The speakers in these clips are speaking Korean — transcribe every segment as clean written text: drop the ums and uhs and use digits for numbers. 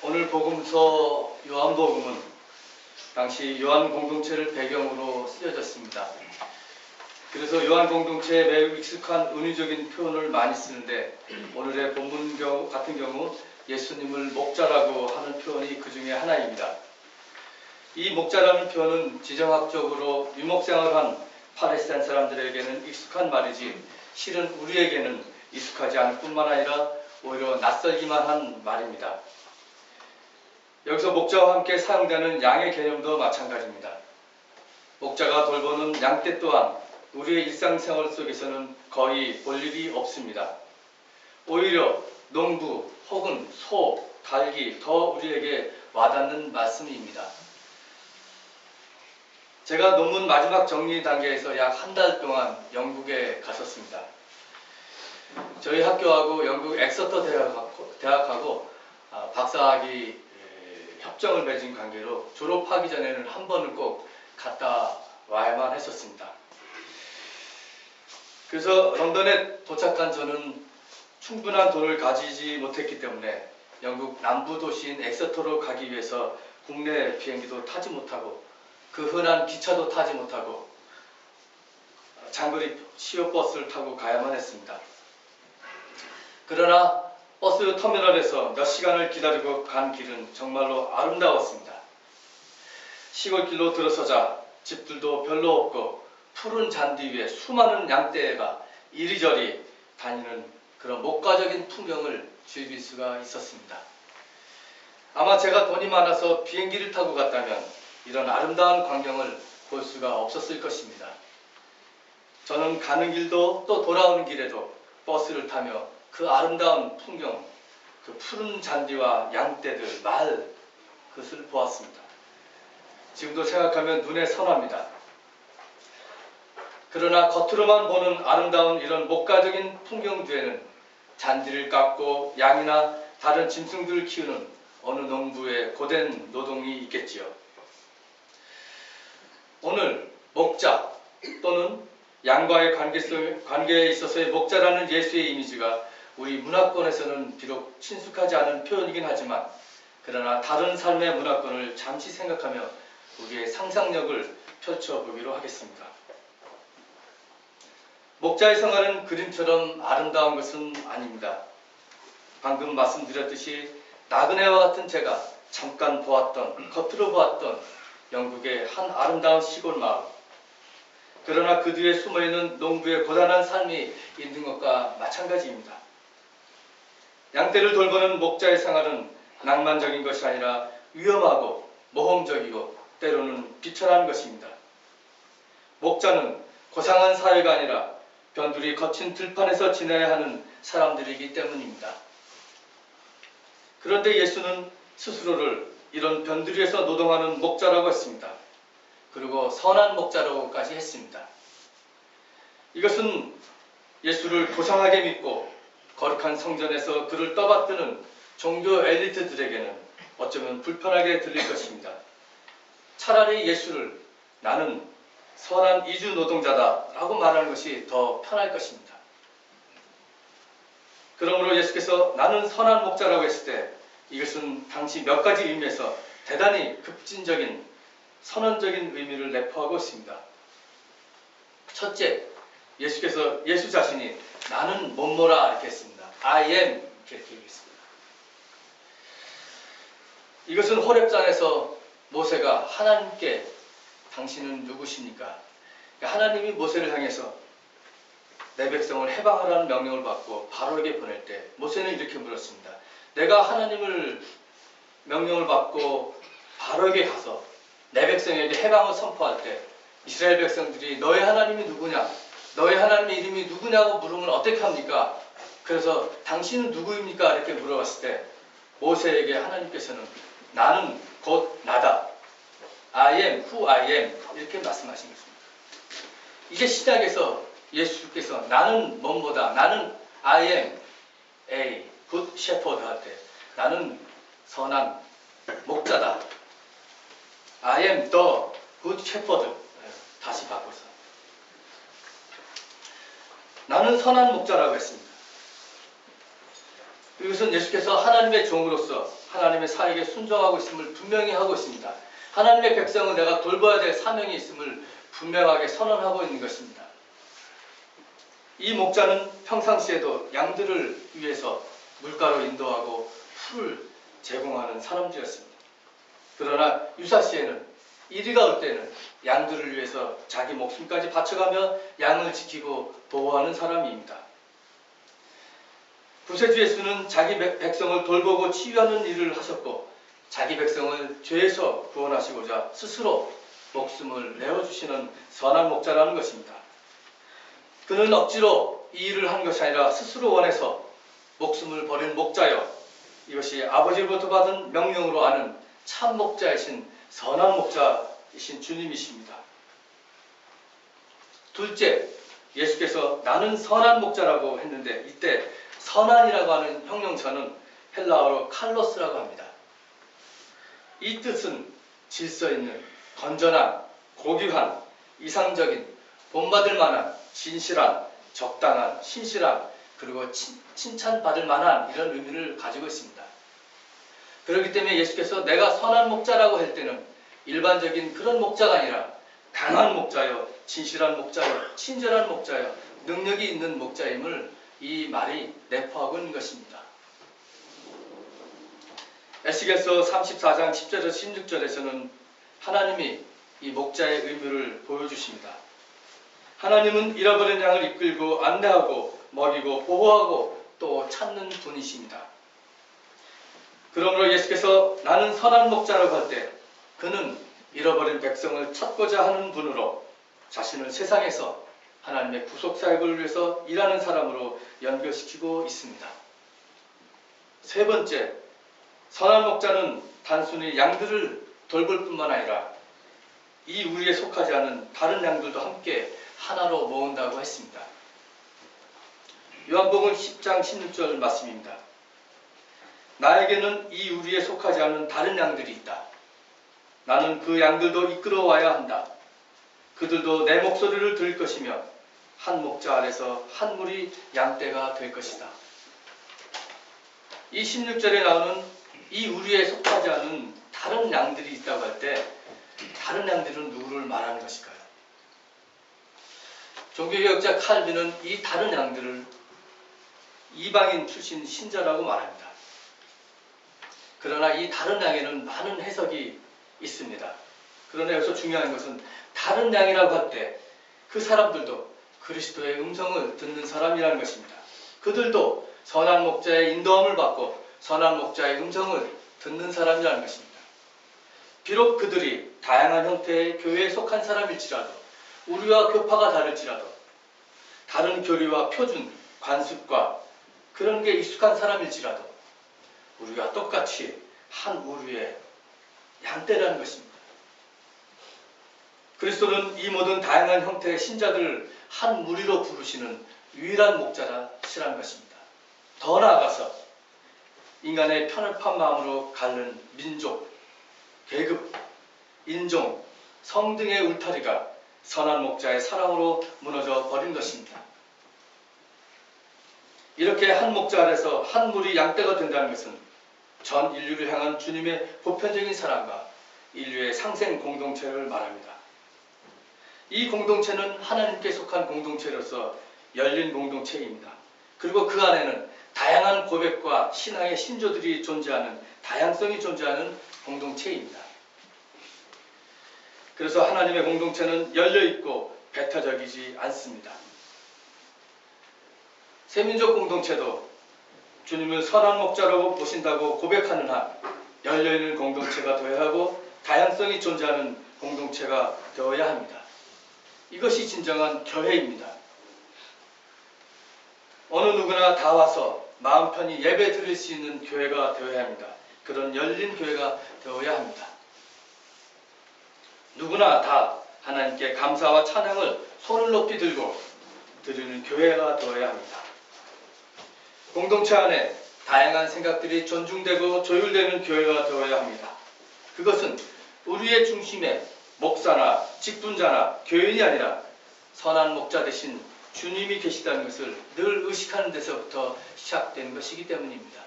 오늘 복음서 요한복음은 당시 요한 공동체를 배경으로 쓰여졌습니다. 그래서 요한 공동체에 매우 익숙한 은유적인 표현을 많이 쓰는데 오늘의 본문 같은 경우 예수님을 목자라고 하는 표현이 그 중에 하나입니다. 이 목자라는 표현은 지정학적으로 유목생활한 팔레스타인 사람들에게는 익숙한 말이지 실은 우리에게는 익숙하지 않을 뿐만 아니라 오히려 낯설기만 한 말입니다. 여기서 목자와 함께 사용되는 양의 개념도 마찬가지입니다. 목자가 돌보는 양떼 또한 우리의 일상생활 속에서는 거의 볼 일이 없습니다. 오히려 농부 혹은 소, 닭이 더 우리에게 와닿는 말씀입니다. 제가 논문 마지막 정리 단계에서 약 한 달 동안 영국에 갔었습니다. 저희 학교하고 영국 엑서터 대학하고 박사학위 협정을 맺은 관계로 졸업하기 전에는 한 번은 꼭 갔다 와야만 했었습니다. 그래서 런던에 도착한 저는 충분한 돈을 가지지 못했기 때문에 영국 남부 도시인 엑서터로 가기 위해서 국내 비행기도 타지 못하고 그 흔한 기차도 타지 못하고 장거리 시외버스를 타고 가야만 했습니다. 그러나 버스 터미널에서 몇 시간을 기다리고 간 길은 정말로 아름다웠습니다. 시골길로 들어서자 집들도 별로 없고 푸른 잔디 위에 수많은 양떼가 이리저리 다니는 그런 목가적인 풍경을 즐길 수가 있었습니다. 아마 제가 돈이 많아서 비행기를 타고 갔다면 이런 아름다운 광경을 볼 수가 없었을 것입니다. 저는 가는 길도 또 돌아오는 길에도 버스를 타며 그 아름다운 풍경, 그 푸른 잔디와 양떼들, 말, 그것을 보았습니다. 지금도 생각하면 눈에 선합니다. 그러나 겉으로만 보는 아름다운 이런 목가적인 풍경 뒤에는 잔디를 깎고 양이나 다른 짐승들을 키우는 어느 농부의 고된 노동이 있겠지요. 오늘 목자 또는 양과의 관계에 있어서의 목자라는 예수의 이미지가 우리 문화권에서는 비록 친숙하지 않은 표현이긴 하지만 그러나 다른 삶의 문화권을 잠시 생각하며 우리의 상상력을 펼쳐보기로 하겠습니다. 목자의 생활은 그림처럼 아름다운 것은 아닙니다. 방금 말씀드렸듯이 나그네와 같은 제가 잠깐 보았던, 겉으로 보았던 영국의 한 아름다운 시골 마을, 그러나 그 뒤에 숨어있는 농부의 고단한 삶이 있는 것과 마찬가지입니다. 양떼를 돌보는 목자의 생활은 낭만적인 것이 아니라 위험하고 모험적이고 때로는 비천한 것입니다. 목자는 고상한 사회가 아니라 변두리 거친 들판에서 지내야 하는 사람들이기 때문입니다. 그런데 예수는 스스로를 이런 변두리에서 노동하는 목자라고 했습니다. 그리고 선한 목자라고까지 했습니다. 이것은 예수를 고상하게 믿고 거룩한 성전에서 그를 떠받드는 종교 엘리트들에게는 어쩌면 불편하게 들릴 것입니다. 차라리 예수를 나는 선한 이주 노동자다 라고 말하는 것이 더 편할 것입니다. 그러므로 예수께서 나는 선한 목자라고 했을 때 이것은 당시 몇 가지 의미에서 대단히 급진적인 선언적인 의미를 내포하고 있습니다. 첫째, 예수께서 예수 자신이 나는 뭐뭐라 이렇게 했습니다. I am 이렇게 얘기했습니다. 이것은 호렙산에서 모세가 하나님께 당신은 누구십니까? 하나님이 모세를 향해서 내 백성을 해방하라는 명령을 받고 바로에게 보낼 때 모세는 이렇게 물었습니다. 내가 하나님을 명령을 받고 바로에게 가서 내 백성에게 해방을 선포할 때 이스라엘 백성들이 너의 하나님이 누구냐? 너의 하나님의 이름이 누구냐고 물으면 어떻게 합니까? 그래서 당신은 누구입니까? 이렇게 물어봤을 때 모세에게 하나님께서는 나는 곧 나다. I am who I am 이렇게 말씀하신 것입니다. 이제 신약에서 예수께서 나는 뭐뭐다. 나는 I am a good shepherd 할 때 나는 선한 목자다. I am the good shepherd 다시 바꿔서 나는 선한 목자라고 했습니다. 이것은 예수께서 하나님의 종으로서 하나님의 사역에 순종하고 있음을 분명히 하고 있습니다. 하나님의 백성은 내가 돌봐야 될 사명이 있음을 분명하게 선언하고 있는 것입니다. 이 목자는 평상시에도 양들을 위해서 물가로 인도하고 풀을 제공하는 사람들이었습니다. 그러나 유사시에는 이리가 올 때는 양들을 위해서 자기 목숨까지 바쳐가며 양을 지키고 보호하는 사람입니다. 구세주 예수는 자기 백성을 돌보고 치유하는 일을 하셨고 자기 백성을 죄에서 구원하시고자 스스로 목숨을 내어주시는 선한 목자라는 것입니다. 그는 억지로 이 일을 한 것이 아니라 스스로 원해서 목숨을 버린 목자여 이것이 아버지로부터 받은 명령으로 아는 참 목자이신 선한 목자이신 주님이십니다. 둘째, 예수께서 나는 선한 목자라고 했는데 이때 선한이라고 하는 형용사는 헬라어로 칼로스라고 합니다. 이 뜻은 질서 있는, 건전한, 고귀한, 이상적인, 본받을 만한, 진실한, 적당한, 신실한, 그리고 칭찬받을 만한 이런 의미를 가지고 있습니다. 그렇기 때문에 예수께서 내가 선한 목자라고 할 때는 일반적인 그런 목자가 아니라 강한 목자요, 진실한 목자요, 친절한 목자요, 능력이 있는 목자임을 이 말이 내포하고 있는 것입니다. 에스겔서 34장 10절에서 16절에서는 하나님이 이 목자의 의무를 보여주십니다. 하나님은 잃어버린 양을 이끌고 안내하고 먹이고 보호하고 또 찾는 분이십니다. 그러므로 예수께서 나는 선한 목자라고 할 때 그는 잃어버린 백성을 찾고자 하는 분으로 자신을 세상에서 하나님의 구속사역을 위해서 일하는 사람으로 연결시키고 있습니다. 세 번째, 선한 목자는 단순히 양들을 돌볼 뿐만 아니라 이 우리에 속하지 않은 다른 양들도 함께 하나로 모은다고 했습니다. 요한복음 10장 16절 말씀입니다. 나에게는 이 우리에 속하지 않은 다른 양들이 있다. 나는 그 양들도 이끌어 와야 한다. 그들도 내 목소리를 들을 것이며 한 목자 아래서 한 무리 양떼가 될 것이다. 이 16절에 나오는 이 우리에 속하지 않은 다른 양들이 있다고 할 때 다른 양들은 누구를 말하는 것일까요? 종교개혁자 칼빈은 이 다른 양들을 이방인 출신 신자라고 말합니다. 그러나 이 다른 양에는 많은 해석이 있습니다. 그러나 여기서 중요한 것은 다른 양이라고 할 때 그 사람들도 그리스도의 음성을 듣는 사람이라는 것입니다. 그들도 선한 목자의 인도함을 받고 선한 목자의 음성을 듣는 사람이라는 것입니다. 비록 그들이 다양한 형태의 교회에 속한 사람일지라도 우리와 교파가 다를지라도 다른 교리와 표준, 관습과 그런 게 익숙한 사람일지라도 우리가 똑같이 한 우리의 양떼라는 것입니다. 그리스도는 이 모든 다양한 형태의 신자들을 한 무리로 부르시는 유일한 목자라시라는 것입니다. 더 나아가서 인간의 편협한 마음으로 가른 민족, 계급, 인종, 성 등의 울타리가 선한 목자의 사랑으로 무너져 버린 것입니다. 이렇게 한 목자 아래서 한 무리 양떼가 된다는 것은 전 인류를 향한 주님의 보편적인 사랑과 인류의 상생 공동체를 말합니다. 이 공동체는 하나님께 속한 공동체로서 열린 공동체입니다. 그리고 그 안에는 다양한 고백과 신앙의 신조들이 존재하는 다양성이 존재하는 공동체입니다. 그래서 하나님의 공동체는 열려있고 배타적이지 않습니다. 세민족 공동체도 주님을 선한 목자라고 보신다고 고백하는 한 열려있는 공동체가 되어야 하고 다양성이 존재하는 공동체가 되어야 합니다. 이것이 진정한 교회입니다. 어느 누구나 다 와서 마음 편히 예배 드릴 수 있는 교회가 되어야 합니다. 그런 열린 교회가 되어야 합니다. 누구나 다 하나님께 감사와 찬양을 손을 높이 들고 드리는 교회가 되어야 합니다. 공동체 안에 다양한 생각들이 존중되고 조율되는 교회가 되어야 합니다. 그것은 우리의 중심에 목사나 직분자나 교인이 아니라 선한 목자 대신 주님이 계시다는 것을 늘 의식하는 데서부터 시작된 것이기 때문입니다.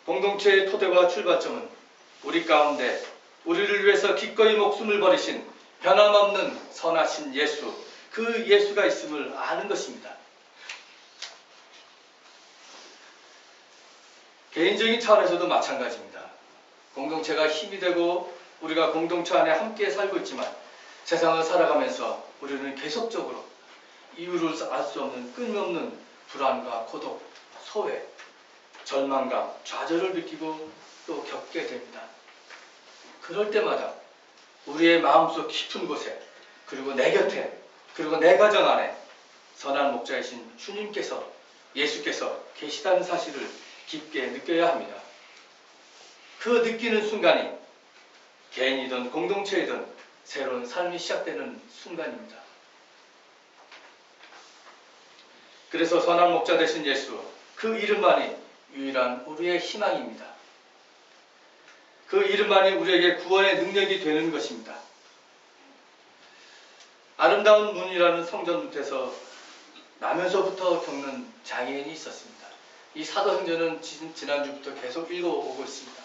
공동체의 토대와 출발점은 우리 가운데 우리를 위해서 기꺼이 목숨을 버리신 변함없는 선하신 예수, 그 예수가 있음을 아는 것입니다. 개인적인 차원에서도 마찬가지입니다. 공동체가 힘이 되고 우리가 공동체 안에 함께 살고 있지만 세상을 살아가면서 우리는 계속적으로 이유를 알 수 없는 끊임없는 불안과 고독, 소외, 절망감, 좌절을 느끼고 또 겪게 됩니다. 그럴 때마다 우리의 마음속 깊은 곳에 그리고 내 곁에 그리고 내 가정 안에 선한 목자이신 주님께서 예수께서 계시다는 사실을 깊게 느껴야 합니다. 그 느끼는 순간이 개인이든 공동체이든 새로운 삶이 시작되는 순간입니다. 그래서 선한 목자 되신 예수, 그 이름만이 유일한 우리의 희망입니다. 그 이름만이 우리에게 구원의 능력이 되는 것입니다. 아름다운 문이라는 성전 밑에서 나면서부터 겪는 장애인이 있었습니다. 이 사도행전은 지난주부터 계속 읽어오고 있습니다.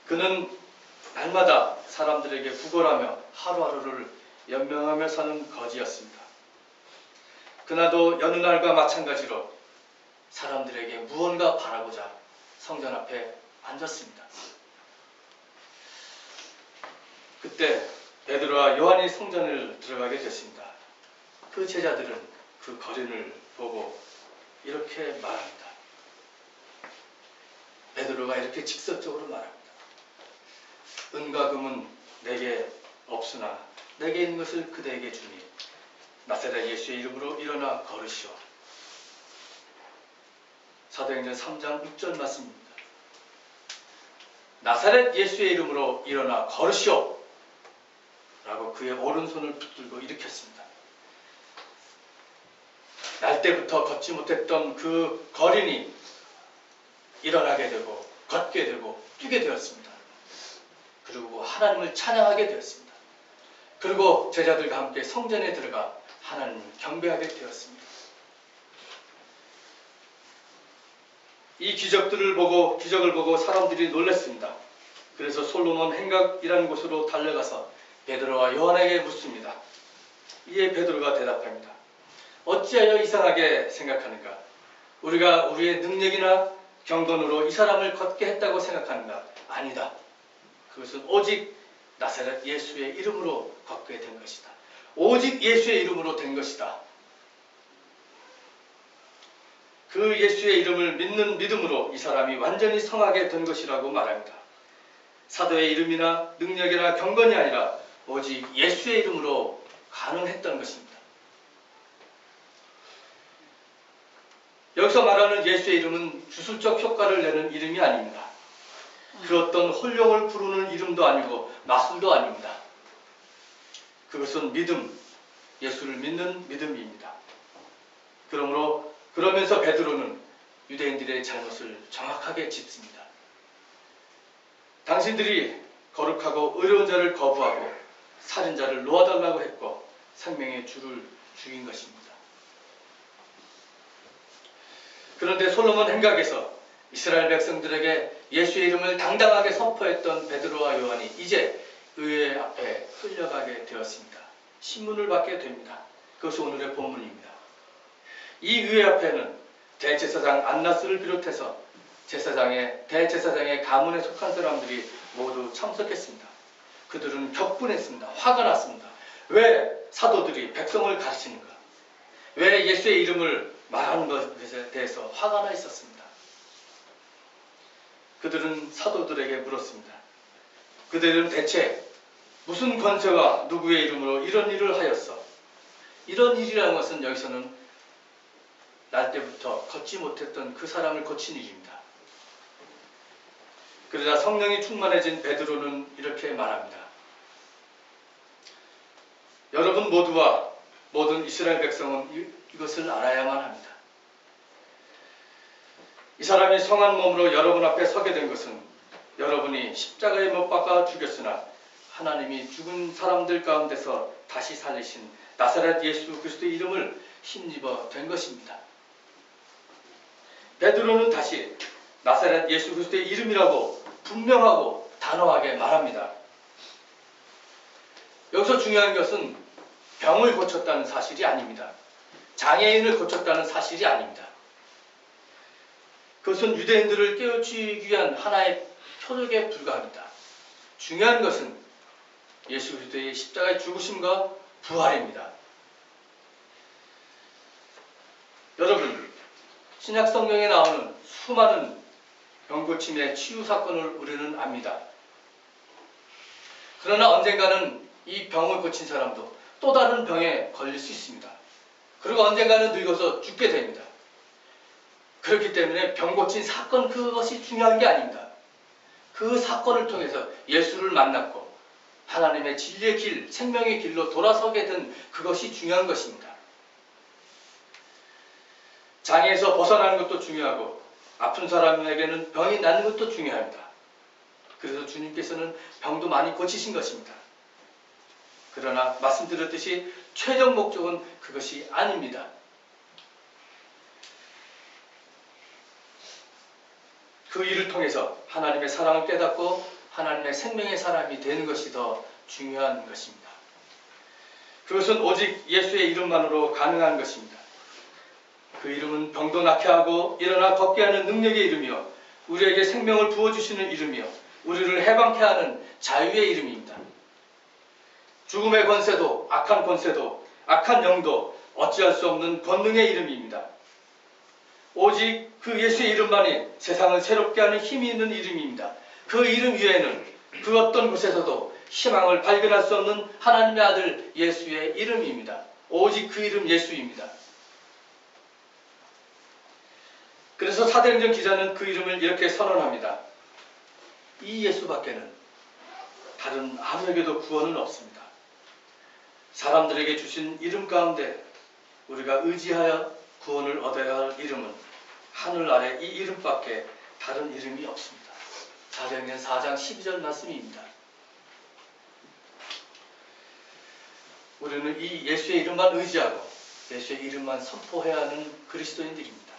그는 날마다 사람들에게 구걸하며 하루하루를 연명하며 사는 거지였습니다. 그나도 여느 날과 마찬가지로 사람들에게 무언가 바라보자 성전 앞에 앉았습니다. 그때 베드로와 요한이 성전을 들어가게 됐습니다. 그 제자들은 그 거리를 보고 이렇게 말합니다. 베드로가 이렇게 직접적으로 말합니다. 은과 금은 내게 없으나 내게 있는 것을 그대에게 주니 나사렛 예수의 이름으로 일어나 걸으시오. 사도행전 3장 6절 말씀입니다. 나사렛 예수의 이름으로 일어나 걸으시오. 라고 그의 오른손을 붙들고 일으켰습니다. 날 때부터 걷지 못했던 그 거린이 일어나게 되고 걷게 되고 뛰게 되었습니다. 그리고 하나님을 찬양하게 되었습니다. 그리고 제자들과 함께 성전에 들어가 하나님을 경배하게 되었습니다. 이 기적을 보고 사람들이 놀랐습니다. 그래서 솔로몬 행각이라는 곳으로 달려가서 베드로와 요한에게 묻습니다. 이에 베드로가 대답합니다. 어찌하여 이상하게 생각하는가? 우리가 우리의 능력이나 경건으로 이 사람을 걷게 했다고 생각하는가? 아니다. 그것은 오직 나사렛 예수의 이름으로 걷게 된 것이다. 오직 예수의 이름으로 된 것이다. 그 예수의 이름을 믿는 믿음으로 이 사람이 완전히 성하게 된 것이라고 말합니다. 사도의 이름이나 능력이나 경건이 아니라 오직 예수의 이름으로 가능했던 것입니다. 여기서 말하는 예수의 이름은 주술적 효과를 내는 이름이 아닙니다. 그 어떤 혼령을 부르는 이름도 아니고 마술도 아닙니다. 그것은 믿음, 예수를 믿는 믿음입니다. 그러면서 베드로는 유대인들의 잘못을 정확하게 짚습니다. 당신들이 거룩하고 의로운 자를 거부하고 살인자를 놓아달라고 했고 생명의 주를 죽인 것입니다. 그런데 솔로몬 행각에서 이스라엘 백성들에게 예수의 이름을 당당하게 선포했던 베드로와 요한이 이제 의회 앞에 끌려가게 되었습니다. 신문을 받게 됩니다. 그것이 오늘의 본문입니다. 이 의회 앞에는 대제사장 안나스를 비롯해서 대제사장의 가문에 속한 사람들이 모두 참석했습니다. 그들은 격분했습니다. 화가 났습니다. 왜 사도들이 백성을 가르치는가? 왜 예수의 이름을 말하는 것에 대해서 화가 나 있었습니다. 그들은 사도들에게 물었습니다. 그들은 대체 무슨 권세와 누구의 이름으로 이런 일을 하였어? 이런 일이라는 것은 여기서는 날 때부터 걷지 못했던 그 사람을 고친 일입니다. 그러자 성령이 충만해진 베드로는 이렇게 말합니다. 여러분 모두와 모든 이스라엘 백성은 이것을 알아야만 합니다. 이 사람이 성한 몸으로 여러분 앞에 서게 된 것은 여러분이 십자가에 못 박아 죽였으나 하나님이 죽은 사람들 가운데서 다시 살리신 나사렛 예수 그리스도의 이름을 힘입어 된 것입니다. 베드로는 다시 나사렛 예수 그리스도의 이름이라고 분명하고 단호하게 말합니다. 여기서 중요한 것은 병을 고쳤다는 사실이 아닙니다. 장애인을 고쳤다는 사실이 아닙니다. 그것은 유대인들을 깨우치기 위한 하나의 표적에 불과합니다. 중요한 것은 예수 그리스도의 십자가의 죽으심과 부활입니다. 여러분, 신약 성경에 나오는 수많은 병고침의 치유 사건을 우리는 압니다. 그러나 언젠가는 이 병을 고친 사람도 또 다른 병에 걸릴 수 있습니다. 그리고 언젠가는 늙어서 죽게 됩니다. 그렇기 때문에 병 고친 사건 그것이 중요한 게 아닙니다. 그 사건을 통해서 예수를 만났고 하나님의 진리의 길, 생명의 길로 돌아서게 된 그것이 중요한 것입니다. 장애에서 벗어나는 것도 중요하고 아픈 사람에게는 병이 낫는 것도 중요합니다. 그래서 주님께서는 병도 많이 고치신 것입니다. 그러나 말씀드렸듯이 최종 목적은 그것이 아닙니다. 그 일을 통해서 하나님의 사랑을 깨닫고 하나님의 생명의 사람이 되는 것이 더 중요한 것입니다. 그것은 오직 예수의 이름만으로 가능한 것입니다. 그 이름은 병도 낫게 하고 일어나 걷게 하는 능력의 이름이요 우리에게 생명을 부어주시는 이름이요 우리를 해방케 하는 자유의 이름입니다. 죽음의 권세도 악한 권세도 악한 영도 어찌할 수 없는 권능의 이름입니다. 오직 그 예수의 이름만이 세상을 새롭게 하는 힘이 있는 이름입니다. 그 이름 위에는 그 어떤 곳에서도 희망을 발견할 수 없는 하나님의 아들 예수의 이름입니다. 오직 그 이름 예수입니다. 그래서 사도행전 기자는 그 이름을 이렇게 선언합니다. 이 예수밖에는 다른 아무에게도 구원은 없습니다. 사람들에게 주신 이름 가운데 우리가 의지하여 구원을 얻어야 할 이름은 하늘 아래 이 이름밖에 다른 이름이 없습니다. 사도행전 4장 12절 말씀입니다. 우리는 이 예수의 이름만 의지하고 예수의 이름만 선포해야 하는 그리스도인들입니다.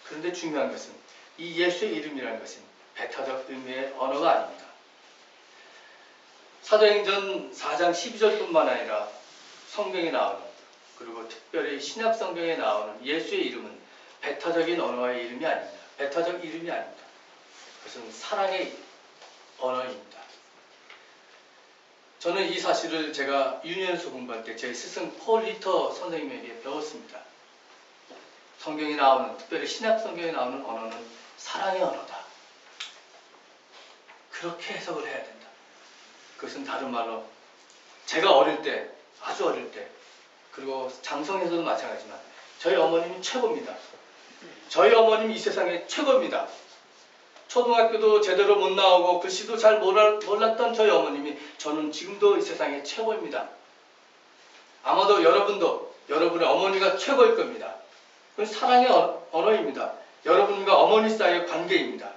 그런데 중요한 것은 이 예수의 이름이라는 것은 배타적 의미의 언어가 아닙니다. 사도행전 4장 12절뿐만 아니라 성경에 나오는 그리고 특별히 신약 성경에 나오는 예수의 이름은 배타적인 언어의 이름이 아닙니다. 배타적 이름이 아닙니다. 그것은 사랑의 언어입니다. 저는 이 사실을 제가 유니언스 공부할 때 제 스승 폴 리터 선생님에게 배웠습니다. 성경에 나오는, 특별히 신약 성경에 나오는 언어는 사랑의 언어다. 그렇게 해석을 해야 된다. 그것은 다른 말로 제가 어릴 때, 아주 어릴 때, 그리고 장성에서도 마찬가지지만 저희 어머님이 최고입니다. 저희 어머님이 이 세상의 최고입니다. 초등학교도 제대로 못 나오고 글씨도 잘 몰랐던 저희 어머님이 저는 지금도 이 세상의 최고입니다. 아마도 여러분도 여러분의 어머니가 최고일 겁니다. 그건 사랑의 언어입니다. 여러분과 어머니 사이의 관계입니다.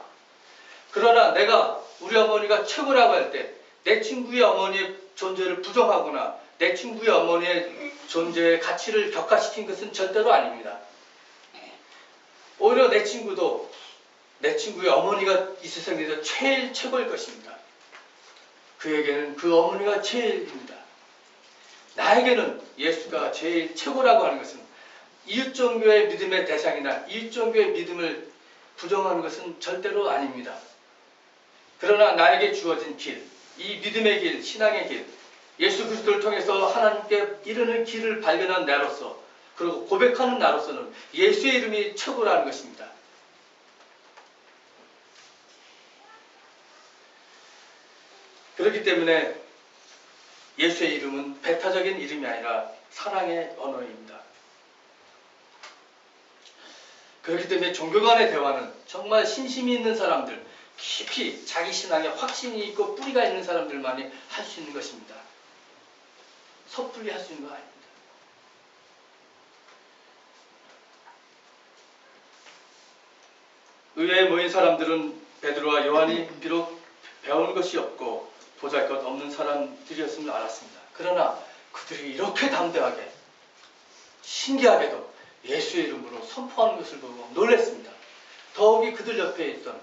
그러나 내가 우리 어머니가 최고라고 할 때 내 친구의 어머니의 존재를 부정하거나 내 친구의 어머니의 존재의 가치를 격화시킨 것은 절대로 아닙니다. 오히려 내 친구도 내 친구의 어머니가 이 세상에서 제일 최고일 것입니다. 그에게는 그 어머니가 제일입니다. 나에게는 예수가 제일 최고라고 하는 것은 이웃종교의 믿음의 대상이나 이웃종교의 믿음을 부정하는 것은 절대로 아닙니다. 그러나 나에게 주어진 길, 이 믿음의 길, 신앙의 길, 예수 그리스도를 통해서 하나님께 이르는 길을 발견한 나로서 그리고 고백하는 나로서는 예수의 이름이 최고라는 것입니다. 그렇기 때문에 예수의 이름은 배타적인 이름이 아니라 사랑의 언어입니다. 그렇기 때문에 종교 간의 대화는 정말 신심이 있는 사람들, 깊이 자기 신앙에 확신이 있고 뿌리가 있는 사람들만이 할 수 있는 것입니다. 섣불리 할 수 있는 거 아닙니다. 의회에 모인 사람들은 베드로와 요한이 비록 배운 것이 없고 보잘것 없는 사람들이었음을 알았습니다. 그러나 그들이 이렇게 담대하게 신기하게도 예수의 이름으로 선포하는 것을 보고 놀랐습니다. 더욱이 그들 옆에 있던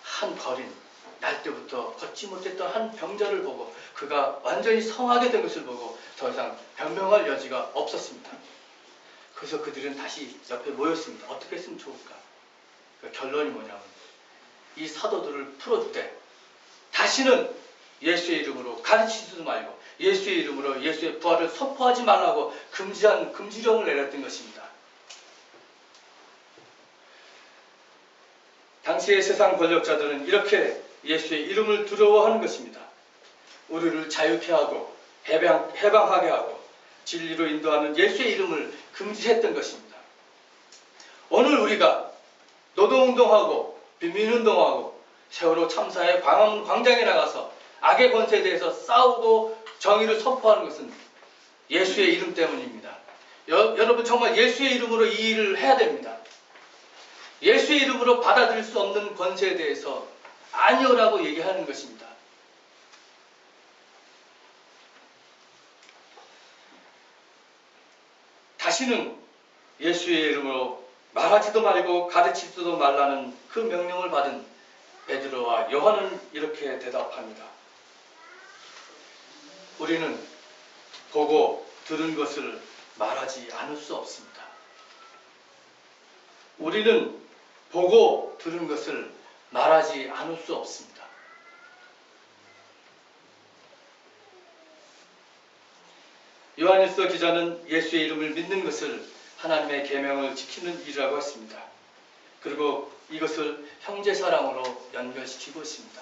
한 거린, 날 때부터 걷지 못했던 한 병자를 보고 그가 완전히 성하게 된 것을 보고 더 이상 변명할 여지가 없었습니다. 그래서 그들은 다시 옆에 모였습니다. 어떻게 했으면 좋을까? 그 결론이 뭐냐면 이 사도들을 풀어주되 다시는 예수의 이름으로 가르치지도 말고 예수의 이름으로 예수의 부활을 선포하지 말라고 금지령을 내렸던 것입니다. 당시의 세상 권력자들은 이렇게 예수의 이름을 두려워하는 것입니다. 우리를 자유케 하고 해방하게 하고 진리로 인도하는 예수의 이름을 금지했던 것입니다. 오늘 우리가 노동운동하고 빈민운동하고 세월호 참사의 광화문 광장에 나가서 악의 권세에 대해서 싸우고 정의를 선포하는 것은 예수의 이름 때문입니다. 여러분 정말 예수의 이름으로 이 일을 해야 됩니다. 예수의 이름으로 받아들일 수 없는 권세에 대해서 아니오라고 얘기하는 것입니다. 다시는 예수의 이름으로 말하지도 말고 가르치지도 말라는 그 명령을 받은 베드로와 요한은 이렇게 대답합니다. 우리는 보고 들은 것을 말하지 않을 수 없습니다. 우리는 보고 들은 것을 말하지 않을 수 없습니다. 요한일서 기자는 예수의 이름을 믿는 것을 하나님의 계명을 지키는 일이라고 했습니다. 그리고 이것을 형제사랑으로 연결시키고 있습니다.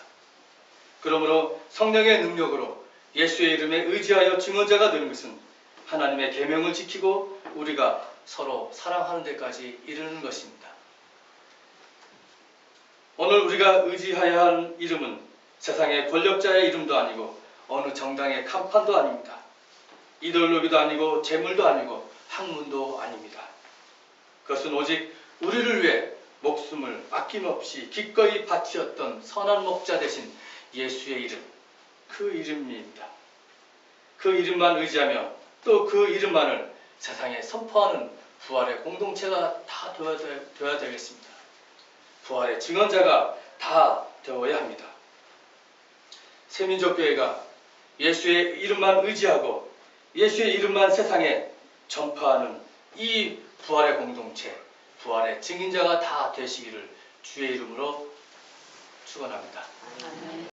그러므로 성령의 능력으로 예수의 이름에 의지하여 증언자가 되는 것은 하나님의 계명을 지키고 우리가 서로 사랑하는 데까지 이르는 것입니다. 오늘 우리가 의지해야 하는 이름은 세상의 권력자의 이름도 아니고 어느 정당의 간판도 아닙니다. 이데올로기도 아니고 재물도 아니고 학문도 아닙니다. 그것은 오직 우리를 위해 목숨을 아낌없이 기꺼이 바치었던 선한 목자 되신 예수의 이름, 그 이름입니다. 그 이름만 의지하며 또 그 이름만을 세상에 선포하는 부활의 공동체가 다 되어야 되겠습니다. 부활의 증언자가 다 되어야 합니다. 새민족교회가 예수의 이름만 의지하고 예수의 이름만 세상에 전파하는 이 부활의 공동체, 부활의 증인자가 다 되시기를 주의 이름으로 축원합니다.